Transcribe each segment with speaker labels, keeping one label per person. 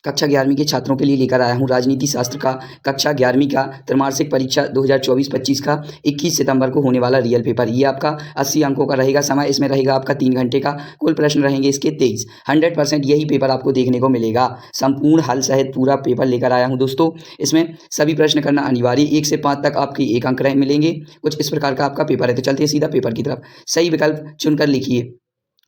Speaker 1: कक्षा 11वीं के छात्रों के लिए लेकर आया हूँ राजनीति शास्त्र का कक्षा 11वीं का त्रैमासिक परीक्षा 2024-25 का 21 सितंबर को होने वाला रियल पेपर। ये आपका 80 अंकों का रहेगा। समय इसमें रहेगा आपका 3 घंटे का। कुल प्रश्न रहेंगे इसके 23। 100% यही पेपर आपको देखने को मिलेगा। संपूर्ण हल सहित पूरा पेपर लेकर आया हूँ दोस्तों। इसमें सभी प्रश्न करना अनिवार्य। 1 से 5 तक आपके 1 अंक मिलेंगे। कुछ इस प्रकार का आपका पेपर है। तो चलते हैं सीधा पेपर की तरफ। सही विकल्प चुनकर लिखिए।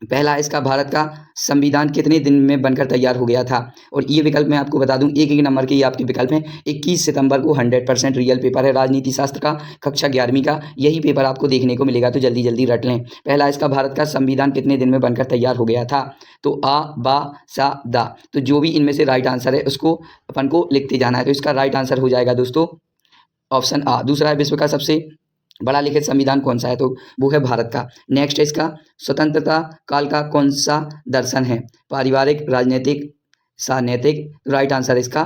Speaker 1: पहला इसका भारत का संविधान कितने दिन में बनकर तैयार हो गया था। और ये विकल्प मैं आपको बता दूं, एक एक नंबर के ये आपके विकल्प हैं। 21 सितंबर को 100% रियल पेपर है राजनीति शास्त्र का कक्षा 11वीं का। यही पेपर आपको देखने को मिलेगा, तो जल्दी जल्दी रट लें। पहला इसका भारत का संविधान कितने दिन में बनकर तैयार हो गया था। तो आ बा सा दा, तो जो भी इनमें से राइट आंसर है उसको अपन को लिखते जाना है। तो इसका राइट आंसर हो जाएगा दोस्तों ऑप्शन आ। दूसरा है विश्व का सबसे बड़ा लिखित संविधान कौन सा है, तो वो है भारत का। नेक्स्ट है इसका स्वतंत्रता काल का कौन सा दर्शन है। पारिवारिक, राजनीतिक, सानैतिक। राइट आंसर इसका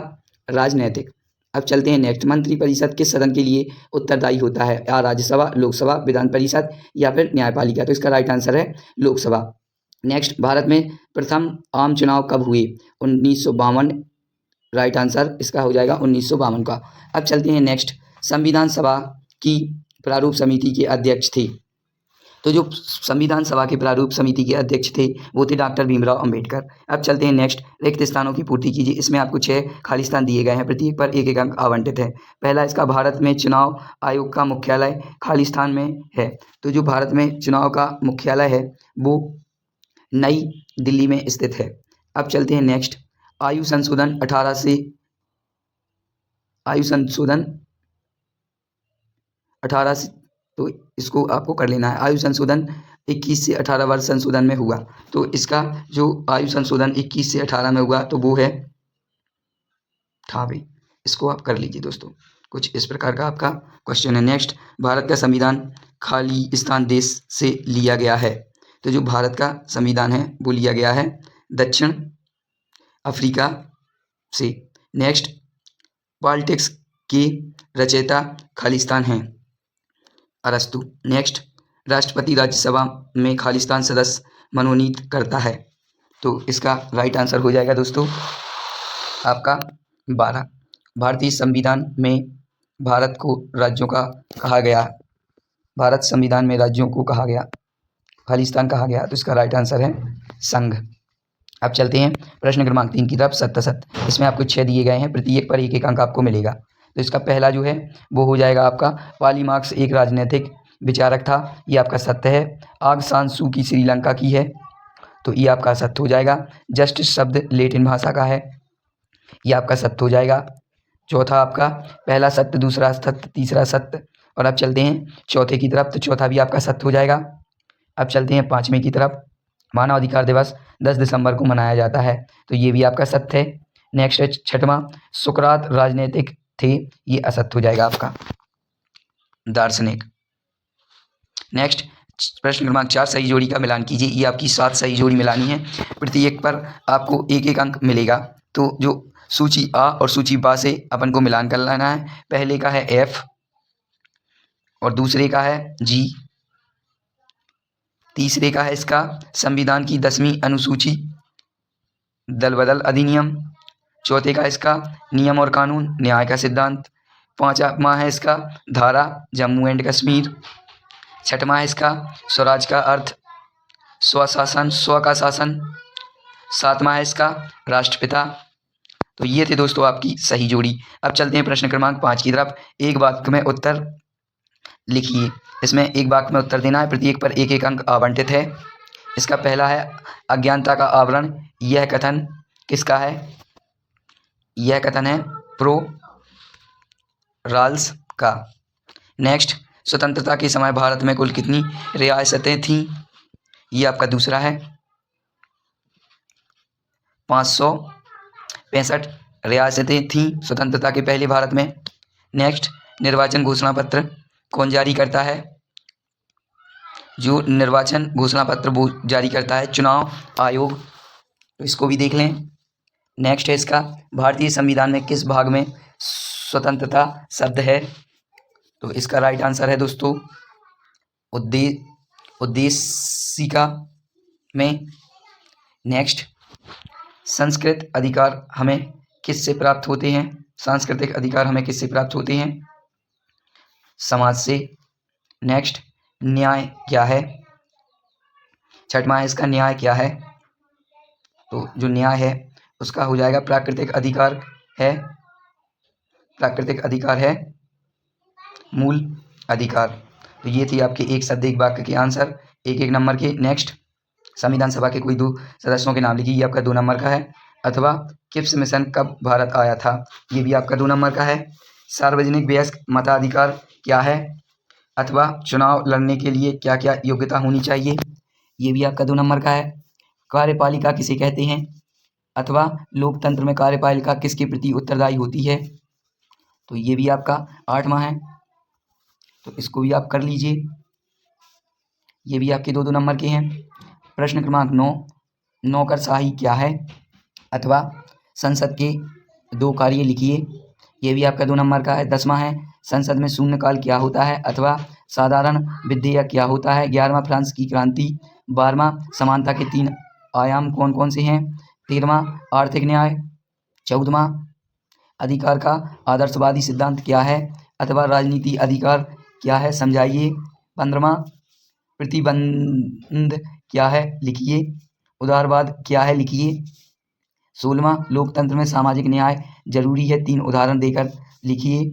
Speaker 1: राजनैतिक। अब चलते हैं नेक्स्ट। मंत्री परिषद किस सदन के लिए उत्तरदायी होता है। या राज्यसभा, लोकसभा, विधान परिषद या फिर न्यायपालिका। तो इसका राइट आंसर है लोकसभा। नेक्स्ट, भारत में प्रथम आम चुनाव कब हुए। 1952। राइट आंसर इसका हो जाएगा 1952 का। अब चलते हैं नेक्स्ट। संविधान सभा की प्रारूप समिति के अध्यक्ष थे। तो जो संविधान सभा के प्रारूप समिति के अध्यक्ष थे वो थे डॉक्टर भीमराव अंबेडकर। अब चलते हैं नेक्स्ट। रिक्त स्थानों की पूर्ति कीजिए। इसमें आपको 6 खाली स्थान दिए गए हैं, प्रत्येक पर 1-1 अंक आवंटित है। पहला इसका भारत में चुनाव आयोग का मुख्यालय खाली स्थान में है। तो जो भारत में चुनाव का मुख्यालय है वो नई दिल्ली में स्थित है। अब चलते हैं नेक्स्ट। आयु संशोधन 18 से, तो इसको आपको कर लेना है। आयु संशोधन 21 से 18 वर्ष संशोधन में हुआ। तो इसका जो आयु संशोधन 21 से 18 में हुआ तो वो है 18। इसको आप कर लीजिए दोस्तों। कुछ इस प्रकार का आपका क्वेश्चन है। नेक्स्ट, भारत का संविधान खाली स्थान देश से लिया गया है। तो जो भारत का संविधान है वो लिया गया है दक्षिण अफ्रीका से। नेक्स्ट, पॉलिटिक्स के रचयिता खालिस्तान हैं अरस्तु। नेक्स्ट, राष्ट्रपति राज्यसभा में खालिस्तान सदस्य मनोनीत करता है। तो इसका राइट आंसर हो जाएगा दोस्तों आपका 12। भारतीय संविधान में भारत को राज्यों का कहा गया, भारत संविधान में राज्यों को कहा गया, खालिस्तान कहा गया। तो इसका राइट आंसर है संघ। अब चलते हैं प्रश्न क्रमांक 3 की तरफ। सत्य। इसमें आपको 6 दिए गए हैं, प्रत्येक पर 1-1 अंक आपको मिलेगा। तो इसका पहला जो है वो हो जाएगा आपका पॉली मार्क्स एक राजनीतिक विचारक था। ये आपका सत्य है। आग सान सू की श्रीलंका की है, तो ये आपका सत्य हो जाएगा। जस्टिस शब्द लेटिन भाषा का है, ये आपका सत्य हो जाएगा। चौथा आपका पहला सत्य, दूसरा सत्य, तीसरा सत्य। और अब चलते हैं चौथे की तरफ, तो चौथा भी आपका सत्य हो जाएगा। अब चलते हैं 5वें की तरफ। मानव अधिकार दिवस 10 दिसंबर को मनाया जाता है, तो ये भी आपका सत्य है। नेक्स्ट है 6वां, सुकरात राजनीतिक थे, ये असत्य हो जाएगा आपका दार्शनिक। नेक्स्ट, प्रश्न क्रमांक 4, सही जोड़ी का मिलान कीजिए। ये आपकी 7 सही जोड़ी मिलानी है, प्रत्येक पर आपको 1-1 अंक मिलेगा। तो जो सूची आ और सूची बा से अपन को मिलान कर लेना है। पहले का है एफ और दूसरे का है जी, तीसरे का है इसका संविधान की 10वीं अनुसूची दल बदल अधिनियम, चौथे का इसका नियम और कानून न्याय का सिद्धांत, 5वां है इसका धारा जम्मू एंड कश्मीर, 6वां है इसका स्वराज का अर्थ स्वशासन, स्व का शासन, 7वां है इसका राष्ट्रपिता। तो ये थे दोस्तों आपकी सही जोड़ी। अब चलते हैं प्रश्न क्रमांक 5 की तरफ। एक वाक्य में उत्तर लिखिए। इसमें एक वाक्य में उत्तर देना है, प्रत्येक पर 1-1 अंक आवंटित है। इसका पहला है अज्ञानता का आवरण, यह कथन किसका है। यह कथन है प्रो राल्स का। नेक्स्ट, स्वतंत्रता के समय भारत में कुल कितनी रियासतें थीं। ये आपका दूसरा है 565 रियासतें थीं स्वतंत्रता के पहले भारत में। नेक्स्ट, निर्वाचन घोषणा पत्र कौन जारी करता है। जो निर्वाचन घोषणा पत्र वो जारी करता है चुनाव आयोग, तो इसको भी देख लें। नेक्स्ट है इसका भारतीय संविधान में किस भाग में स्वतंत्रता शब्द है। तो इसका राइट आंसर है दोस्तों उद्देशिका में। नेक्स्ट, संस्कृत अधिकार हमें किससे प्राप्त होते हैं? सांस्कृतिक अधिकार हमें किससे प्राप्त होते हैं? समाज से। नेक्स्ट, न्याय क्या है? छठवां है इसका न्याय क्या है? तो जो न्याय है उसका हो जाएगा प्राकृतिक अधिकार है। प्राकृतिक अधिकार है मूल अधिकार। तो ये थी आपके एक शब्द एक वाक्य के आंसर, एक नंबर के। नेक्स्ट, संविधान सभा के कोई 2 सदस्यों के नाम लिखिए, ये आपका 2 नंबर का है। अथवा किप्स मिशन कब भारत आया था? ये भी आपका 2 नंबर का है। सार्वजनिक वयस्क मताधिकार क्या है? अथवा चुनाव लड़ने के लिए क्या क्या योग्यता होनी चाहिए? ये भी आपका 2 नंबर का है। कार्यपालिका किसे कहते हैं? अथवा लोकतंत्र में कार्यपालिका किसके प्रति उत्तरदायी होती है? तो ये भी आपका 8वां है, तो इसको भी आप कर लीजिए। ये भी आपके 2 नंबर के हैं। प्रश्न क्रमांक 9, नौकरशाही क्या है? अथवा संसद के 2 कार्य लिखिए, ये भी आपका 2 नंबर का है। 10वां है, संसद में शून्यकाल क्या होता है? अथवा साधारण विधेयक क्या होता है? 11वां, फ्रांस की क्रांति। 12वां, समानता के 3 आयाम कौन कौन से हैं? 13वां, आर्थिक न्याय। 14वां, अधिकार का आदर्शवादी सिद्धांत क्या है? अथवा राजनीति अधिकार क्या है, समझाइए। 15वां, प्रतिबंध क्या है, लिखिए। उदारवाद क्या है, लिखिए। 16वां, लोकतंत्र में सामाजिक न्याय जरूरी है, 3 उदाहरण देकर लिखिए।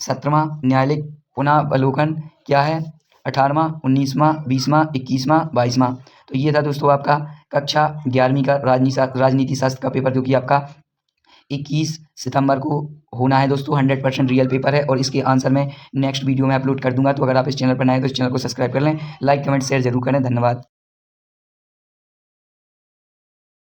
Speaker 1: 17वां, न्यायालयिक पुनरावलोकन क्या है? 18वां, 19वां, 20वां, 21वां, 22वां। तो ये था दोस्तों आपका कक्षा 11वीं का राजनीति शास्त्र का पेपर, जो कि आपका 21 सितंबर को होना है दोस्तों। 100% रियल पेपर है और इसके आंसर मैं नेक्स्ट वीडियो में अपलोड कर दूंगा। तो अगर आप इस चैनल पर नए हैं तो इस चैनल को सब्सक्राइब कर लें, लाइक कमेंट शेयर जरूर करें। धन्यवाद।